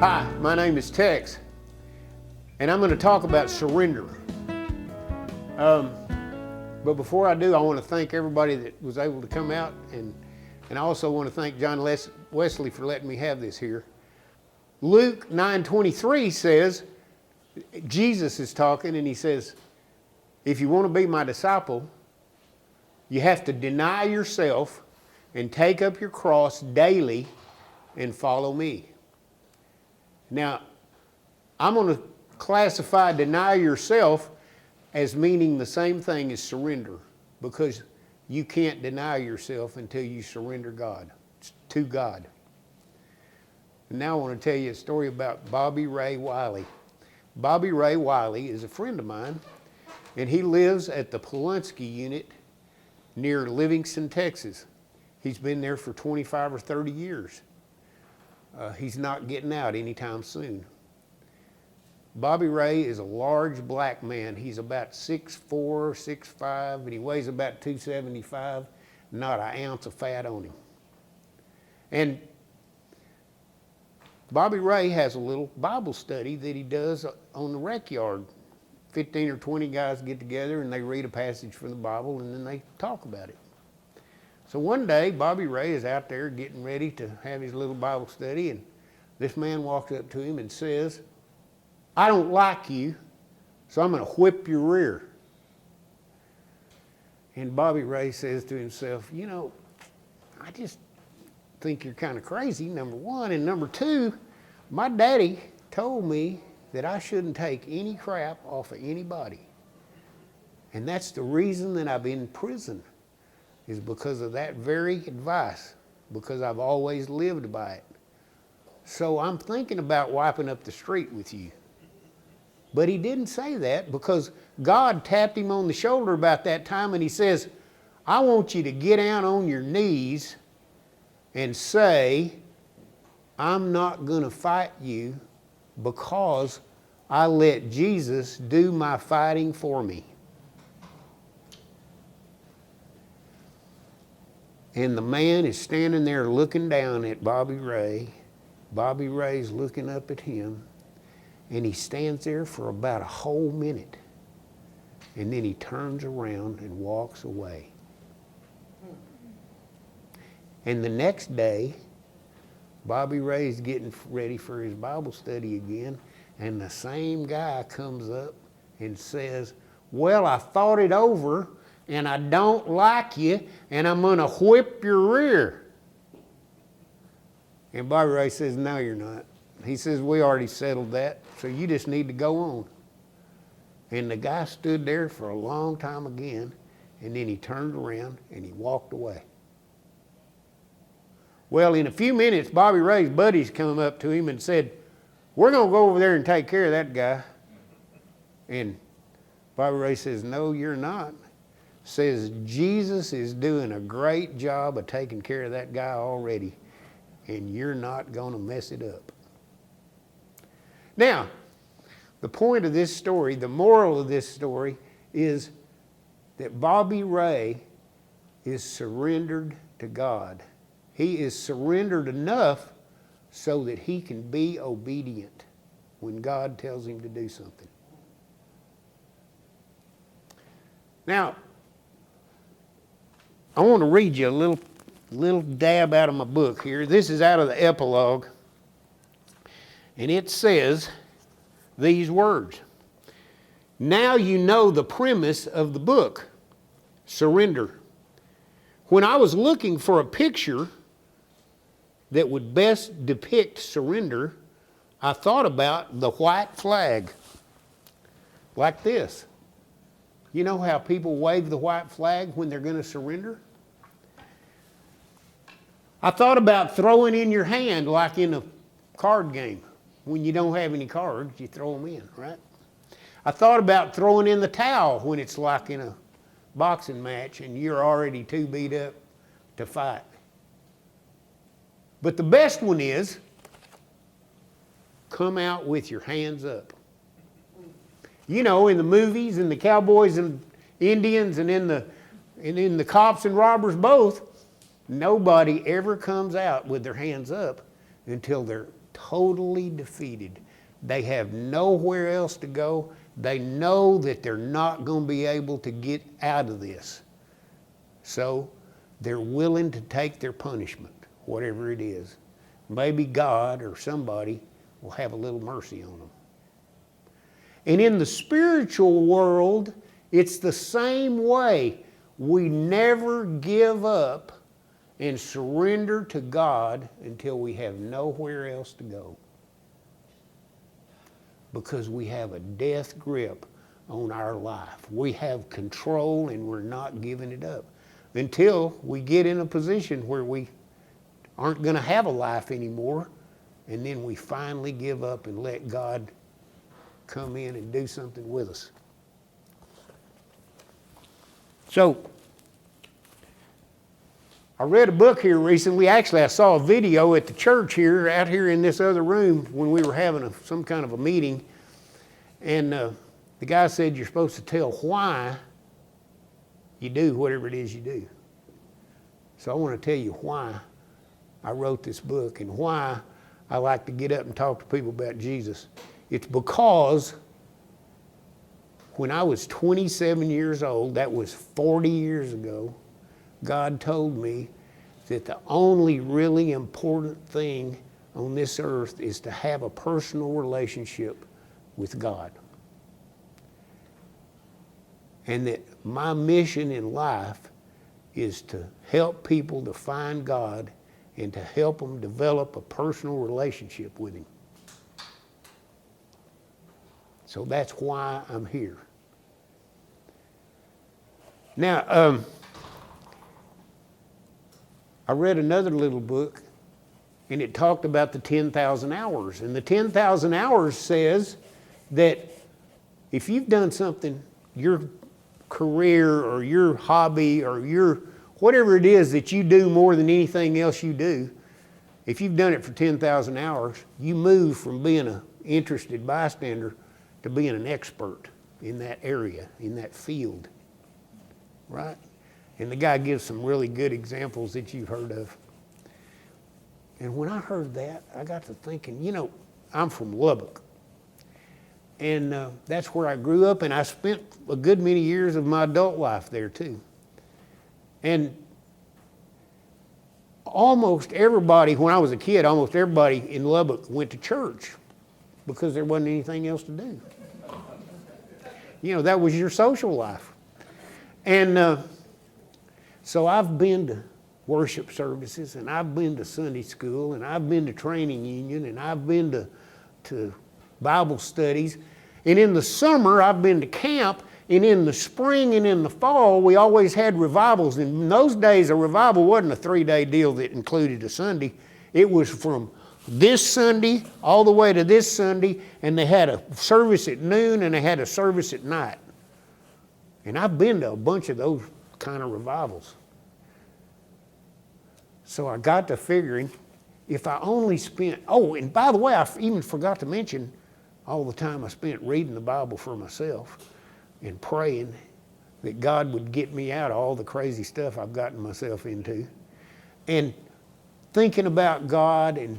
Hi, my name is Tex, and I'm going to talk about surrender. But before I do, I want to thank everybody that was able to come out, and I also want to thank John Wesley for letting me have this here. Luke 9:23 says, Jesus is talking, and he says, if you want to be my disciple, you have to deny yourself and take up your cross daily and follow me. Now, I'm going to classify deny yourself as meaning the same thing as surrender, because you can't deny yourself until you surrender to God. And now I want to tell you a story about Bobby Ray Wiley. Bobby Ray Wiley is a friend of mine, and he lives at the Polunsky unit near Livingston, Texas. He's been there for 25 or 30 years. He's not getting out anytime soon. Bobby Ray is a large black man. He's about 6'4", 6'5", and he weighs about 275. Not an ounce of fat on him. And Bobby Ray has a little Bible study that he does on the rec yard. 15 or 20 guys get together and they read a passage from the Bible and then they talk about it. So one day, Bobby Ray is out there getting ready to have his little Bible study, and this man walks up to him and says, I don't like you, so I'm going to whip your rear. And Bobby Ray says to himself, you know, I just think you're kind of crazy, number one. And number two, my daddy told me that I shouldn't take any crap off of anybody. And that's the reason that I've been in prison, is because of that very advice, because I've always lived by it. So I'm thinking about wiping up the street with you. But he didn't say that, because God tapped him on the shoulder about that time and he says, I want you to get down on your knees and say, I'm not going to fight you because I let Jesus do my fighting for me. And the man is standing there looking down at Bobby Ray. Bobby Ray's looking up at him. And he stands there for about a whole minute. And then he turns around and walks away. And the next day, Bobby Ray's getting ready for his Bible study again. And the same guy comes up and says, well, I thought it over, and I don't like you, and I'm going to whip your rear. And Bobby Ray says, no, you're not. He says, we already settled that, so you just need to go on. And the guy stood there for a long time again, and then he turned around and he walked away. Well, in a few minutes, Bobby Ray's buddies come up to him and said, we're going to go over there and take care of that guy. And Bobby Ray says, no, you're not. Says, Jesus is doing a great job of taking care of that guy already, and you're not going to mess it up. Now, the point of this story, the moral of this story, is that Bobby Ray is surrendered to God. He is surrendered enough so that he can be obedient when God tells him to do something. Now, I want to read you a little dab out of my book here. This is out of the epilogue. And it says these words. Now you know the premise of the book, surrender. When I was looking for a picture that would best depict surrender, I thought about the white flag, like this. You know how people wave the white flag when they're going to surrender? I thought about throwing in your hand like in a card game. When you don't have any cards, you throw them in, right? I thought about throwing in the towel when it's like in a boxing match and you're already too beat up to fight. But the best one is, come out with your hands up. You know, in the movies, in the cowboys and Indians, and in the cops and robbers both, nobody ever comes out with their hands up until they're totally defeated. They have nowhere else to go. They know that they're not going to be able to get out of this. So they're willing to take their punishment, whatever it is. Maybe God or somebody will have a little mercy on them. And in the spiritual world, it's the same way. We never give up and surrender to God until we have nowhere else to go. Because we have a death grip on our life. We have control and we're not giving it up until we get in a position where we aren't going to have a life anymore, and then we finally give up and let God come in and do something with us. So, I read a book here recently. Actually, I saw a video at the church here, out here in this other room, when we were having some kind of a meeting. And the guy said you're supposed to tell why you do whatever it is you do. So I want to tell you why I wrote this book and why I like to get up and talk to people about Jesus. It's because when I was 27 years old, that was 40 years ago, God told me that the only really important thing on this earth is to have a personal relationship with God. And that my mission in life is to help people to find God and to help them develop a personal relationship with Him. So that's why I'm here. Now, I read another little book, and it talked about the 10,000 hours. And the 10,000 hours says that if you've done something, your career or your hobby or your whatever it is that you do more than anything else you do, if you've done it for 10,000 hours, you move from being an interested bystander to being an expert in that area, in that field, right? And the guy gives some really good examples that you've heard of. And when I heard that, I got to thinking, you know, I'm from Lubbock. And that's where I grew up, and I spent a good many years of my adult life there too. And almost everybody, when I was a kid, almost everybody in Lubbock went to church because there wasn't anything else to do. You know, that was your social life. And so I've been to worship services, and I've been to Sunday school, and I've been to training union, and I've been to Bible studies. And in the summer, I've been to camp, and in the spring and in the fall, we always had revivals. And in those days, a revival wasn't a 3-day deal that included a Sunday. It was from this Sunday all the way to this Sunday, and they had a service at noon, and they had a service at night. And I've been to a bunch of those kind of revivals. So I got to figuring, if I only spent, oh, and by the way, I even forgot to mention all the time I spent reading the Bible for myself and praying that God would get me out of all the crazy stuff I've gotten myself into, and thinking about God and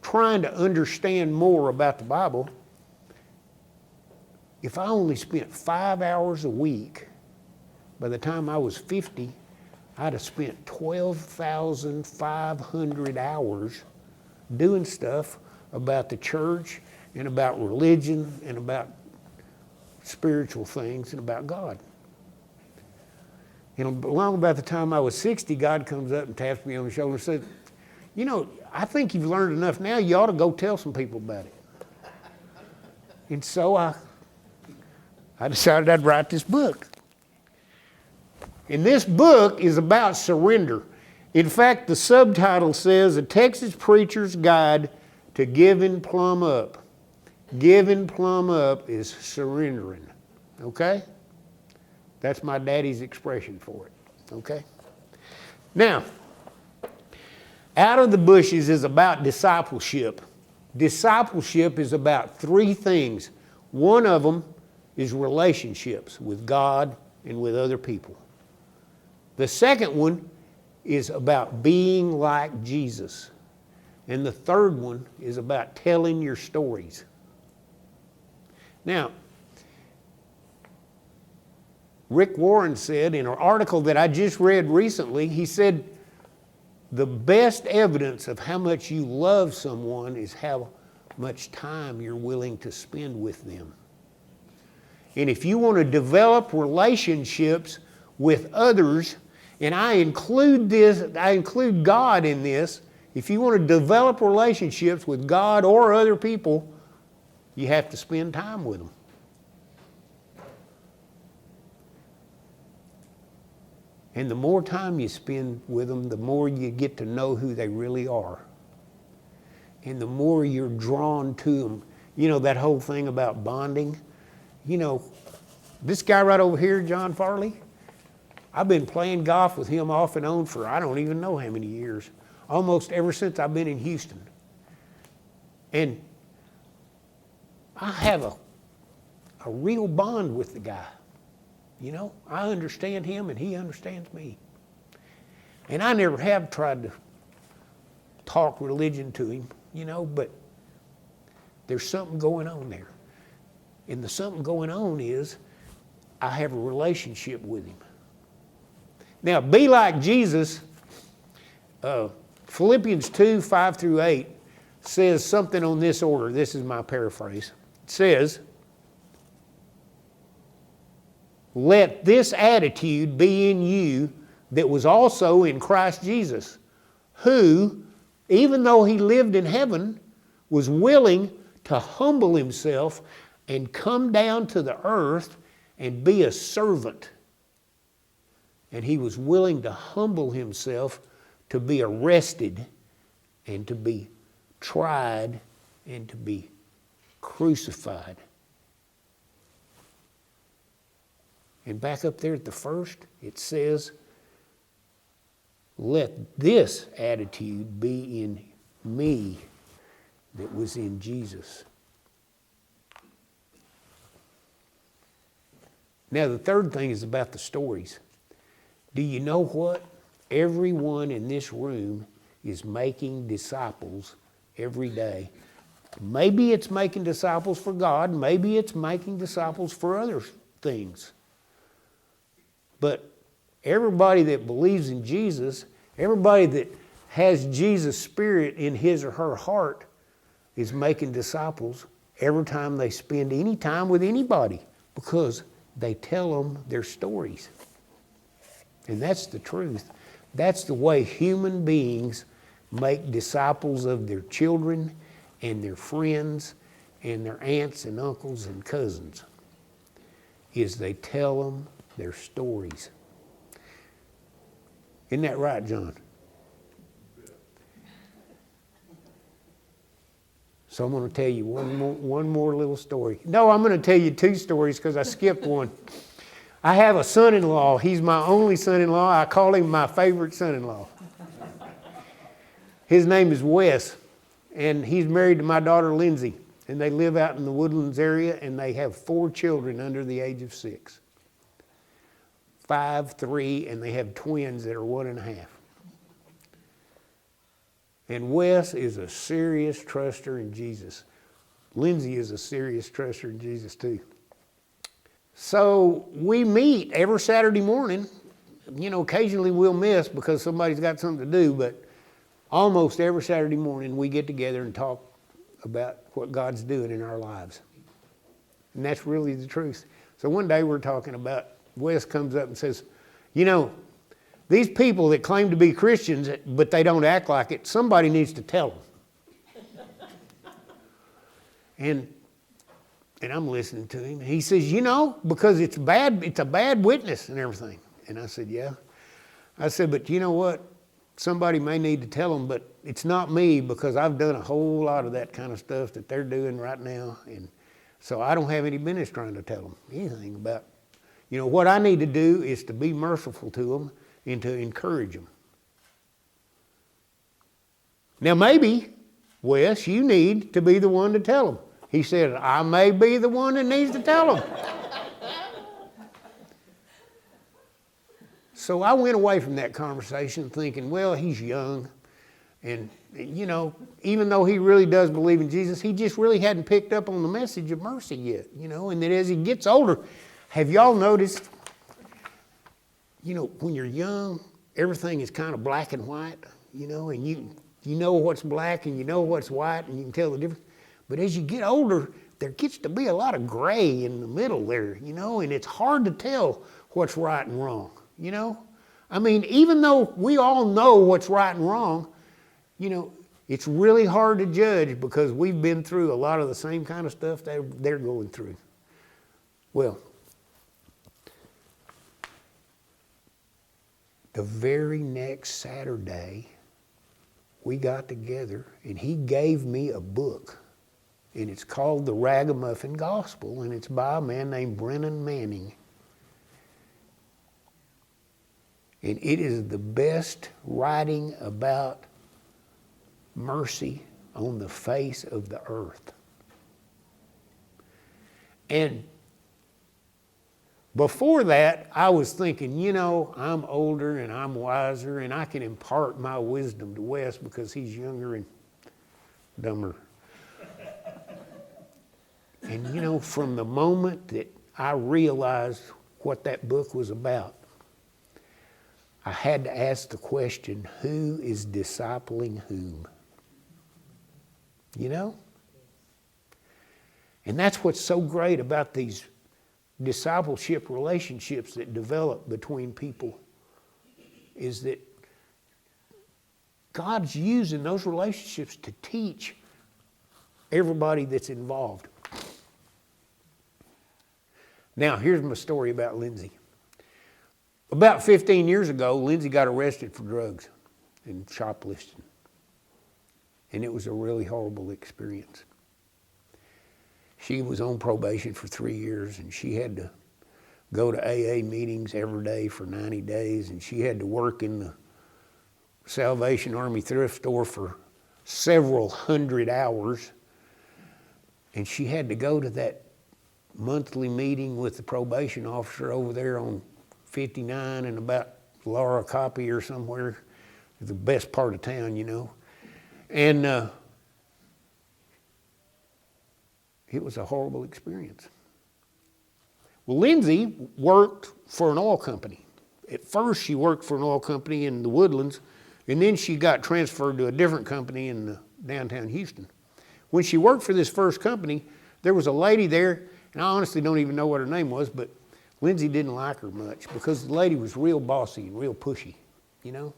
trying to understand more about the Bible. If I only spent 5 hours a week, by the time I was 50, I'd have spent 12,500 hours doing stuff about the church and about religion and about spiritual things and about God. And along about the time I was 60, God comes up and taps me on the shoulder and says, you know, I think you've learned enough now. You ought to go tell some people about it. And so I decided I'd write this book. And this book is about surrender. In fact, the subtitle says, A Texas Preacher's Guide to Giving Plumb Up. Giving plumb up is surrendering, okay? That's my daddy's expression for it, okay? Now, Out of the Bushes is about discipleship. Discipleship is about 3 things. One of them is relationships with God and with other people. The second one is about being like Jesus. And the third one is about telling your stories. Now, Rick Warren said in an article that I just read recently, he said, the best evidence of how much you love someone is how much time you're willing to spend with them. And if you want to develop relationships with others, and I include God in this, if you want to develop relationships with God or other people, you have to spend time with them. And the more time you spend with them, the more you get to know who they really are. And the more you're drawn to them. You know, that whole thing about bonding. You know, this guy right over here, John Farley, I've been playing golf with him off and on for I don't even know how many years. Almost ever since I've been in Houston. And I have a real bond with the guy. You know, I understand him and he understands me. And I never have tried to talk religion to him, you know, but there's something going on there. And the something going on is I have a relationship with him. Now, be like Jesus. Philippians 2, 5 through 8 says something on this order. This is my paraphrase. It says, let this attitude be in you that was also in Christ Jesus, who, even though he lived in heaven, was willing to humble himself and come down to the earth and be a servant. And he was willing to humble himself to be arrested and to be tried and to be crucified. And back up there at the first, it says, let this attitude be in me that was in Jesus. Now, the third thing is about the stories. Do you know what? Everyone in this room is making disciples every day. Maybe it's making disciples for God. Maybe it's making disciples for other things. But everybody that believes in Jesus, everybody that has Jesus' Spirit in his or her heart is making disciples every time they spend any time with anybody because they tell them their stories. And that's the truth. That's the way human beings make disciples of their children and their friends and their aunts and uncles and cousins, is they tell them their stories. Isn't that right, John? So I'm going to tell you one more little story. No, I'm going to tell you two stories because I skipped one. I have a son-in-law. He's my only son-in-law. I call him my favorite son-in-law. His name is Wes, and he's married to my daughter Lindsay, and they live out in the Woodlands area, and they have 4 children under the age of 6. 5, 3, and they have twins that are 1.5. And Wes is a serious truster in Jesus. Lindsay is a serious truster in Jesus too. So we meet every Saturday morning. You know, occasionally we'll miss because somebody's got something to do, but almost every Saturday morning we get together and talk about what God's doing in our lives. And that's really the truth. So one day we're talking about, Wes comes up and says, you know, these people that claim to be Christians, but they don't act like it, somebody needs to tell them. And I'm listening to him. He says, you know, because it's a bad witness and everything. And I said, yeah. I said, but you know what? Somebody may need to tell them, but it's not me because I've done a whole lot of that kind of stuff that they're doing right now. And so I don't have any business trying to tell them anything about, you know, what I need to do is to be merciful to them and to encourage them. Now maybe, Wes, you need to be the one to tell them. He said, I may be the one that needs to tell them. So I went away from that conversation thinking, well, he's young And, you know, even though he really does believe in Jesus, he just really hadn't picked up on the message of mercy yet, you know. And then as he gets older, have y'all noticed, you know, when you're young, everything is kind of black and white, you know, and you know what's black and you know what's white and you can tell the difference. But as you get older, there gets to be a lot of gray in the middle there, you know, and it's hard to tell what's right and wrong, you know. I mean, even though we all know what's right and wrong, you know, it's really hard to judge because we've been through a lot of the same kind of stuff that they're going through. Well, the very next Saturday, we got together and he gave me a book. And it's called The Ragamuffin Gospel, and it's by a man named Brennan Manning. And it is the best writing about mercy on the face of the earth. And before that, I was thinking, you know, I'm older and I'm wiser and I can impart my wisdom to Wes because he's younger and dumber. And you know, from the moment that I realized what that book was about, I had to ask the question, who is discipling whom? You know? And that's what's so great about these discipleship relationships that develop between people, is that God's using those relationships to teach everybody that's involved. Now, here's my story about Lindsay. About 15 years ago, Lindsay got arrested for drugs and shoplifting. And it was a really horrible experience. She was on probation for 3 years, and she had to go to AA meetings every day for 90 days, and she had to work in the Salvation Army thrift store for several hundred hours. And she had to go to that monthly meeting with the probation officer over there on 59 and about Laura Copy or somewhere, the best part of town, you know. And it was a horrible experience. Well, Lindsay worked for an oil company. At first, she worked for an oil company in the Woodlands, and then she got transferred to a different company in downtown Houston. When she worked for this first company, there was a lady there, and I honestly don't even know what her name was, but Lindsay didn't like her much because the lady was real bossy and real pushy, you know?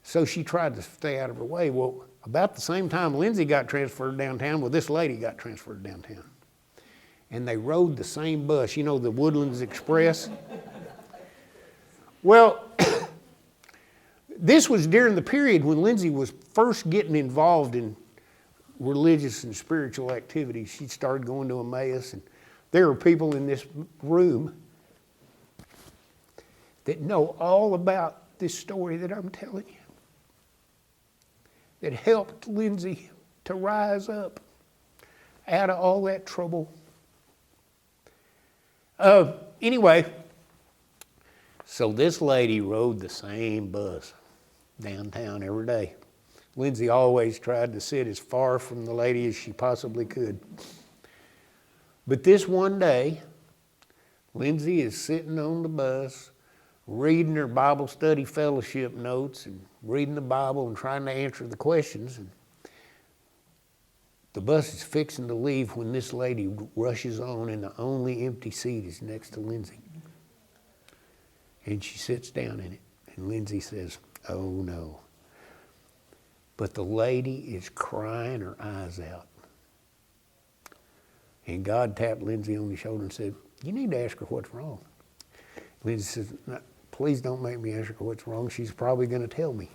So she tried to stay out of her way. Well, about the same time Lindsay got transferred downtown, well, this lady got transferred downtown. And they rode the same bus, you know, the Woodlands Express. Well, this was during the period when Lindsay was first getting involved in religious and spiritual activities. She started going to Emmaus, and there are people in this room that know all about this story that I'm telling you, that helped Lindsay to rise up out of all that trouble. Anyway, so this lady rode the same bus downtown every day. Lindsay always tried to sit as far from the lady as she possibly could. But this one day, Lindsay is sitting on the bus, reading her Bible study fellowship notes and reading the Bible and trying to answer the questions. And the bus is fixing to leave when this lady rushes on, and the only empty seat is next to Lindsay. And she sits down in it, and Lindsay says, "Oh no." But the lady is crying her eyes out. And God tapped Lindsay on the shoulder and said, "You need to ask her what's wrong." Lindsay says, "No, please don't make me ask her what's wrong. She's probably going to tell me."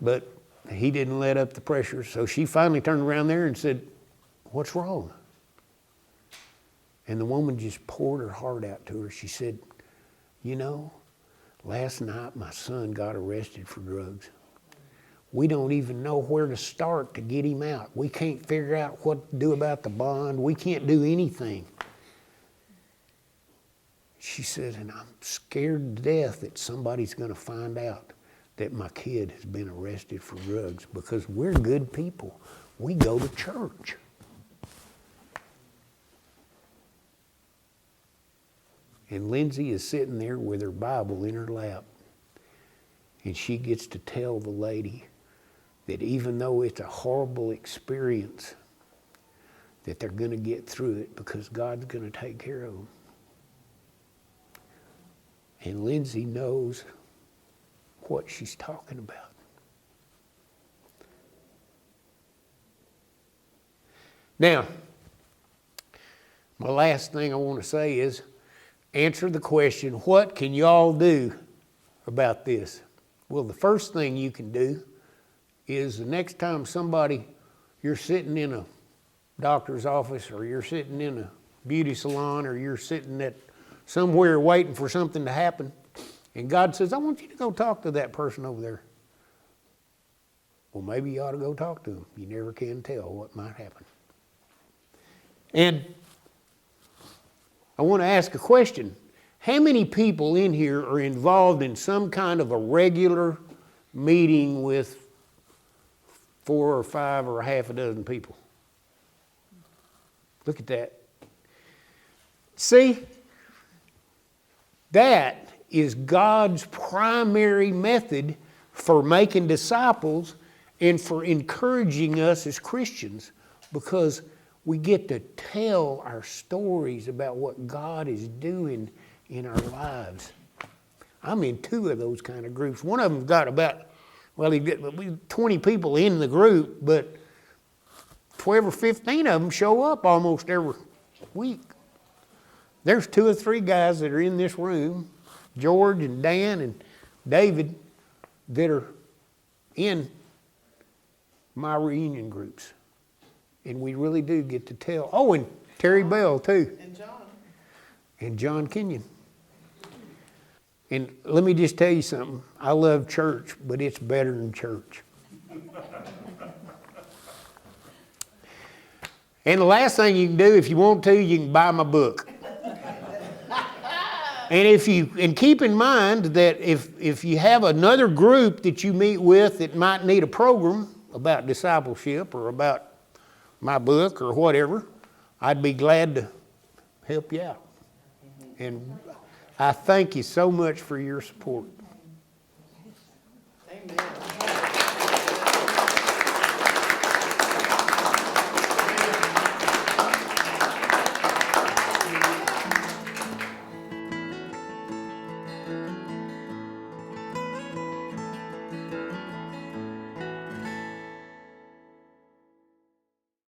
But he didn't let up the pressure, so she finally turned around there and said, "What's wrong?" And the woman just poured her heart out to her. She said, "You know, last night my son got arrested for drugs. We don't even know where to start to get him out. We can't figure out what to do about the bond. We can't do anything." She said, and I'm scared to death that somebody's going to find out that my kid has been arrested for drugs, because we're good people. We go to church. And Lindsay is sitting there with her Bible in her lap. And she gets to tell the lady that even though it's a horrible experience, that they're going to get through it because God's going to take care of them. And Lindsay knows what she's talking about. Now, my last thing I want to say is answer the question, what can y'all do about this? Well, the first thing you can do is the next time you're sitting in a doctor's office, or you're sitting in a beauty salon, or you're sitting at somewhere waiting for something to happen, and God says, I want you to go talk to that person over there. Well, maybe you ought to go talk to them. You never can tell what might happen. And I want to ask a question. How many people in here are involved in some kind of a regular meeting with 4 or 5 or half a dozen people? Look at that. See, that is God's primary method for making disciples and for encouraging us as Christians, because we get to tell our stories about what God is doing in our lives. I'm in 2 of those kind of groups. One of them's got about, 20 people in the group, but 12 or 15 of them show up almost every week. There's 2 or 3 guys that are in this room, George and Dan and David, that are in my reunion groups. And we really do get to tell. Oh, and Terry Bell too. And John. And John Kenyon. And let me just tell you something. I love church, but it's better than church. And the last thing you can do, if you want to, you can buy my book. And keep in mind that if you have another group that you meet with that might need a program about discipleship or about my book or whatever, I'd be glad to help you out. And I thank you so much for your support.